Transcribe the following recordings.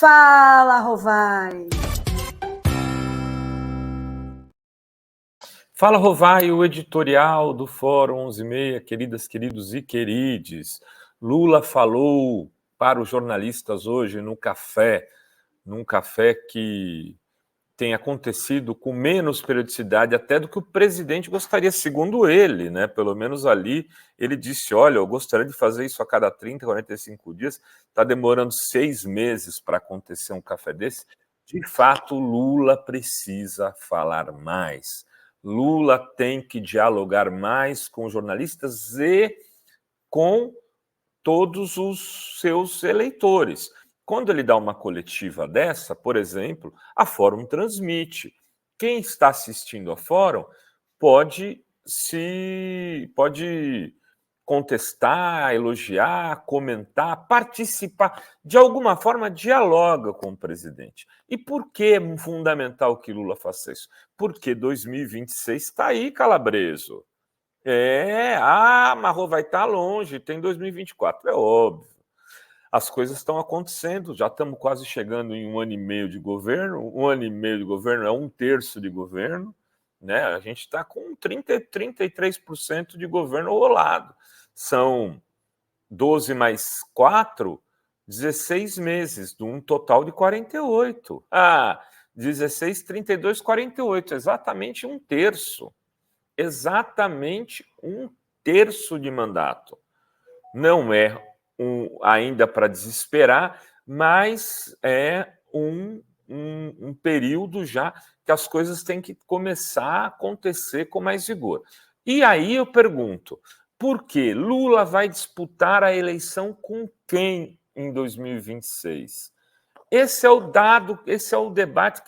Fala, Rovai! Fala, Rovai, o editorial do Fórum 11:30, queridas, queridos e querides. Lula falou para os jornalistas hoje num café que tem acontecido com menos periodicidade até do que o presidente gostaria, segundo ele, né? Pelo menos ali ele disse, olha, eu gostaria de fazer isso a cada 30, 45 dias, está demorando 6 meses para acontecer um café desse. De fato, Lula precisa falar mais. Lula tem que dialogar mais com os jornalistas e com todos os seus eleitores. Quando ele dá uma coletiva dessa, por exemplo, a Fórum transmite. Quem está assistindo a Fórum pode contestar, elogiar, comentar, participar, de alguma forma dialoga com o presidente. E por que é fundamental que Lula faça isso? Porque 2026 está aí, Calabreso. Mas vai estar longe, tem 2024, é óbvio. As coisas estão acontecendo, já estamos quase chegando em 1 ano e meio de governo. 1 ano e meio de governo é 1/3 de governo, né? A gente está com 33% de governo rolado. São 12 mais 4, 16 meses, de um total de 48. 16, 32, 48, exatamente 1/3. Exatamente 1/3 de mandato. Não é ainda para desesperar, mas é um período já que as coisas têm que começar a acontecer com mais vigor. E aí eu pergunto, por que Lula vai disputar a eleição com quem em 2026? Esse é o dado, esse é o debate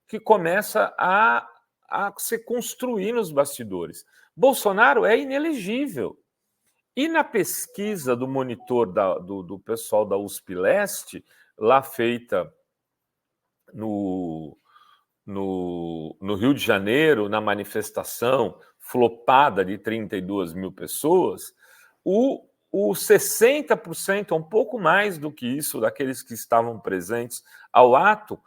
que começa a se construir nos bastidores. Bolsonaro é inelegível. E na pesquisa do monitor do pessoal da USP Leste, lá feita no Rio de Janeiro, na manifestação flopada de 32 mil pessoas, o 60%, um pouco mais do que isso, daqueles que estavam presentes ao ato,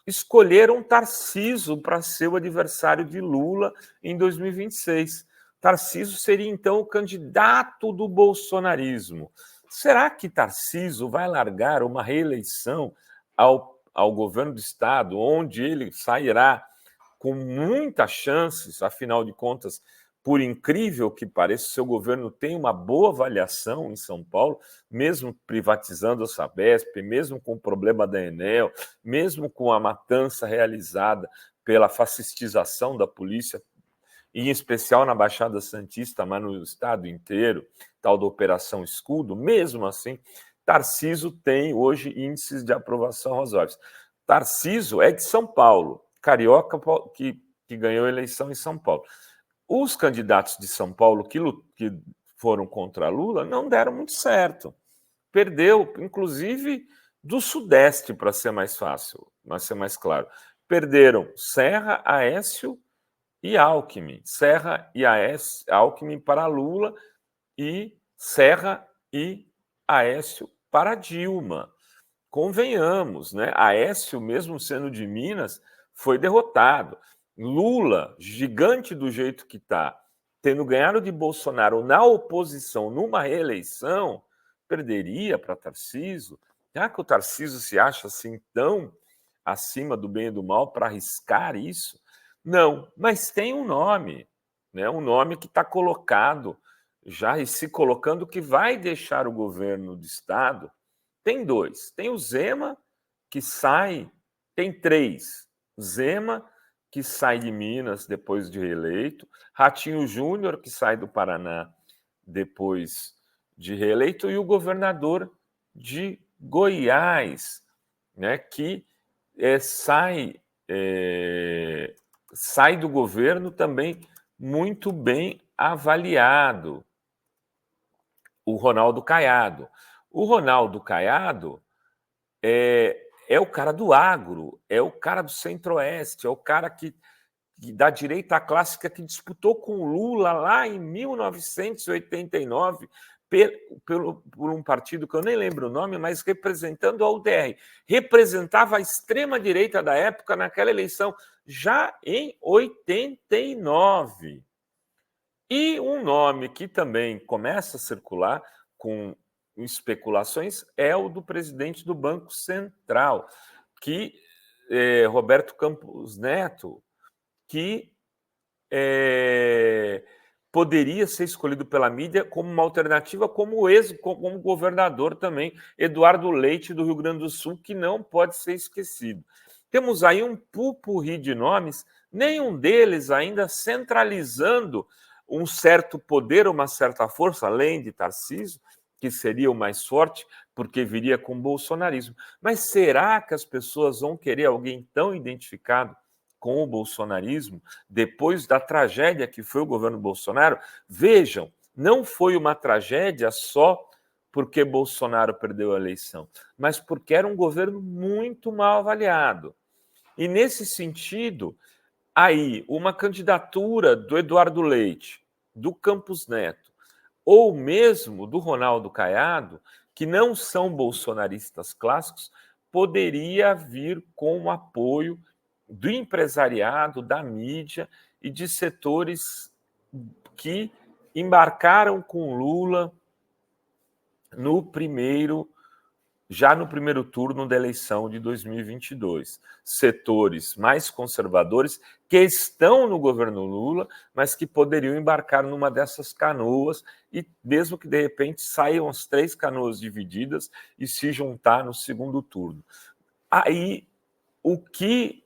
escolheram Tarcísio para ser o adversário de Lula em 2026. Tarcísio seria, então, o candidato do bolsonarismo. Será que Tarcísio vai largar uma reeleição ao governo do Estado, onde ele sairá com muitas chances, afinal de contas, por incrível que pareça, o seu governo tem uma boa avaliação em São Paulo, mesmo privatizando a Sabesp, mesmo com o problema da Enel, mesmo com a matança realizada pela fascistização da polícia, em especial na Baixada Santista, mas no estado inteiro, tal da Operação Escudo, mesmo assim, Tarcísio tem hoje índices de aprovação razoáveis. Tarcísio é de São Paulo, carioca que ganhou a eleição em São Paulo. Os candidatos de São Paulo que foram contra Lula não deram muito certo. Perdeu, inclusive, do Sudeste, para ser mais fácil, para ser mais claro. Perderam Serra, Aécio e Alckmin. Serra e Alckmin para Lula e Serra e Aécio para Dilma. Convenhamos, né? Aécio, mesmo sendo de Minas, foi derrotado. Lula, gigante do jeito que está, tendo ganhado de Bolsonaro na oposição numa reeleição, perderia para Tarcísio? Será que o Tarcísio se acha assim tão acima do bem e do mal para arriscar isso? Não, mas tem um nome, né? Um nome que está colocado já e se colocando que vai deixar o governo do Estado. Tem 2. Tem o Zema, que sai. Tem 3. Zema, que sai de Minas depois de reeleito. Ratinho Júnior, que sai do Paraná depois de reeleito. E o governador de Goiás, né, que sai do governo também muito bem avaliado. O Ronaldo Caiado. O Ronaldo Caiado é o cara do agro, é o cara do centro-oeste, é o cara da direita clássica que disputou com o Lula lá em 1989 por um partido que eu nem lembro o nome, mas representando a UDR. Representava a extrema-direita da época naquela eleição, já em 89. E um nome que também começa a circular com especulações é o do presidente do Banco Central, que Roberto Campos Neto, que poderia ser escolhido pela mídia como uma alternativa, como governador também, Eduardo Leite, do Rio Grande do Sul, que não pode ser esquecido. Temos aí um pupurri de nomes, nenhum deles ainda centralizando um certo poder, uma certa força, além de Tarcísio, que seria o mais forte, porque viria com o bolsonarismo. Mas será que as pessoas vão querer alguém tão identificado com o bolsonarismo, depois da tragédia que foi o governo Bolsonaro? Vejam, não foi uma tragédia só porque Bolsonaro perdeu a eleição, mas porque era um governo muito mal avaliado. E, nesse sentido, aí, uma candidatura do Eduardo Leite, do Campos Neto, ou mesmo do Ronaldo Caiado, que não são bolsonaristas clássicos, poderia vir com o apoio do empresariado, da mídia e de setores que embarcaram com Lula já no primeiro turno da eleição de 2022. Setores mais conservadores que estão no governo Lula, mas que poderiam embarcar numa dessas canoas e mesmo que de repente saiam as 3 canoas divididas e se juntar no segundo turno. Aí, o que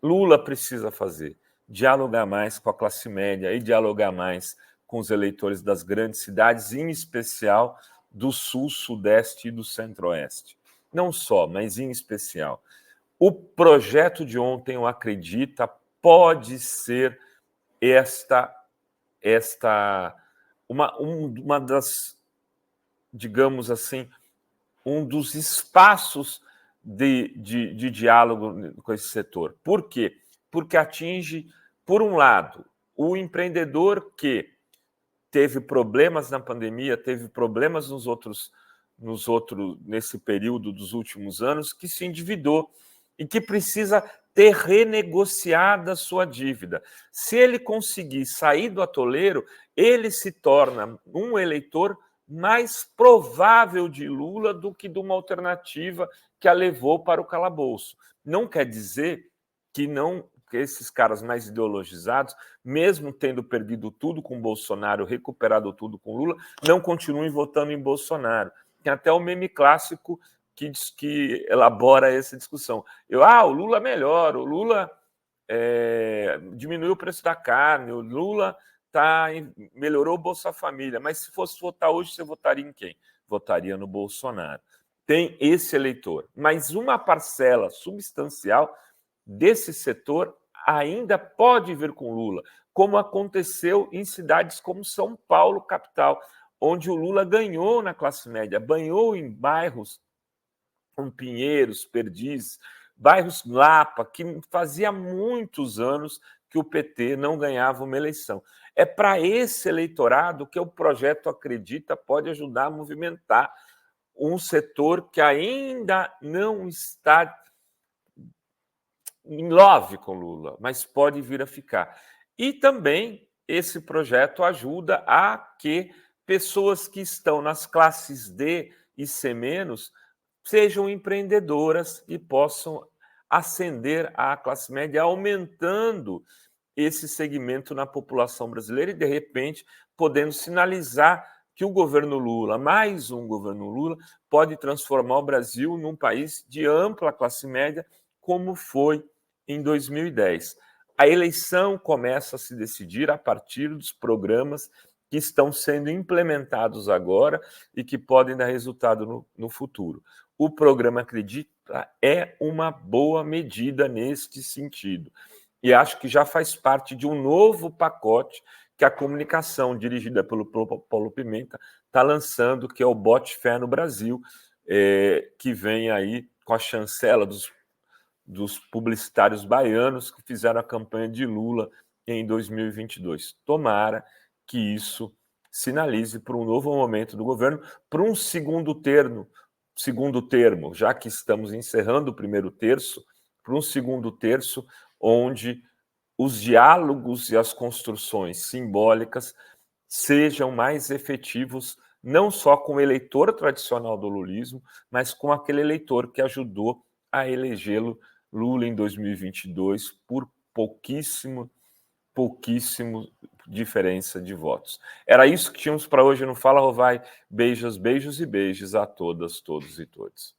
Lula precisa fazer? Dialogar mais com a classe média e dialogar mais com os eleitores das grandes cidades, em especial do Sul, Sudeste e do Centro-Oeste. Não só, mas em especial. O projeto de ontem, eu acredito, pode ser uma das, digamos assim, um dos espaços de diálogo com esse setor. Por quê? Porque atinge, por um lado, o empreendedor que teve problemas na pandemia, teve problemas nesse período dos últimos anos, que se endividou e que precisa ter renegociado a sua dívida. Se ele conseguir sair do atoleiro, ele se torna um eleitor mais provável de Lula do que de uma alternativa que a levou para o calabouço. Não quer dizer que esses caras mais ideologizados, mesmo tendo perdido tudo com Bolsonaro, recuperado tudo com Lula, não continuem votando em Bolsonaro. Tem até o meme clássico que elabora essa discussão. O Lula melhor, o Lula diminuiu o preço da carne, o Lula melhorou o Bolsa Família, mas se fosse votar hoje, você votaria em quem? Votaria no Bolsonaro. Tem esse eleitor, mas uma parcela substancial desse setor ainda pode vir com Lula, como aconteceu em cidades como São Paulo, capital, onde o Lula ganhou na classe média, ganhou em bairros como Pinheiros, Perdizes, bairros Lapa, que fazia muitos anos que o PT não ganhava uma eleição. É para esse eleitorado que o projeto acredita pode ajudar a movimentar um setor que ainda não está em love com Lula, mas pode vir a ficar. E também esse projeto ajuda a que pessoas que estão nas classes D e C- sejam empreendedoras e possam ascender à classe média, aumentando esse segmento na população brasileira e, de repente, podendo sinalizar que o governo Lula, mais um governo Lula, pode transformar o Brasil num país de ampla classe média, como foi em 2010. A eleição começa a se decidir a partir dos programas que estão sendo implementados agora e que podem dar resultado no futuro. O programa Acredita é uma boa medida neste sentido. E acho que já faz parte de um novo pacote que a comunicação, dirigida pelo Paulo Pimenta, está lançando, que é o Bote Fé no Brasil, que vem aí com a chancela dos publicitários baianos que fizeram a campanha de Lula em 2022. Tomara que isso sinalize para um novo momento do governo, para um segundo termo, já que estamos encerrando o primeiro terço, para um segundo terço onde os diálogos e as construções simbólicas sejam mais efetivos, não só com o eleitor tradicional do lulismo, mas com aquele eleitor que ajudou a elegê-lo Lula em 2022 por pouquíssimo diferença de votos. Era isso que tínhamos para hoje no Fala Rovai. Beijos, beijos e beijos a todas, todos e todos.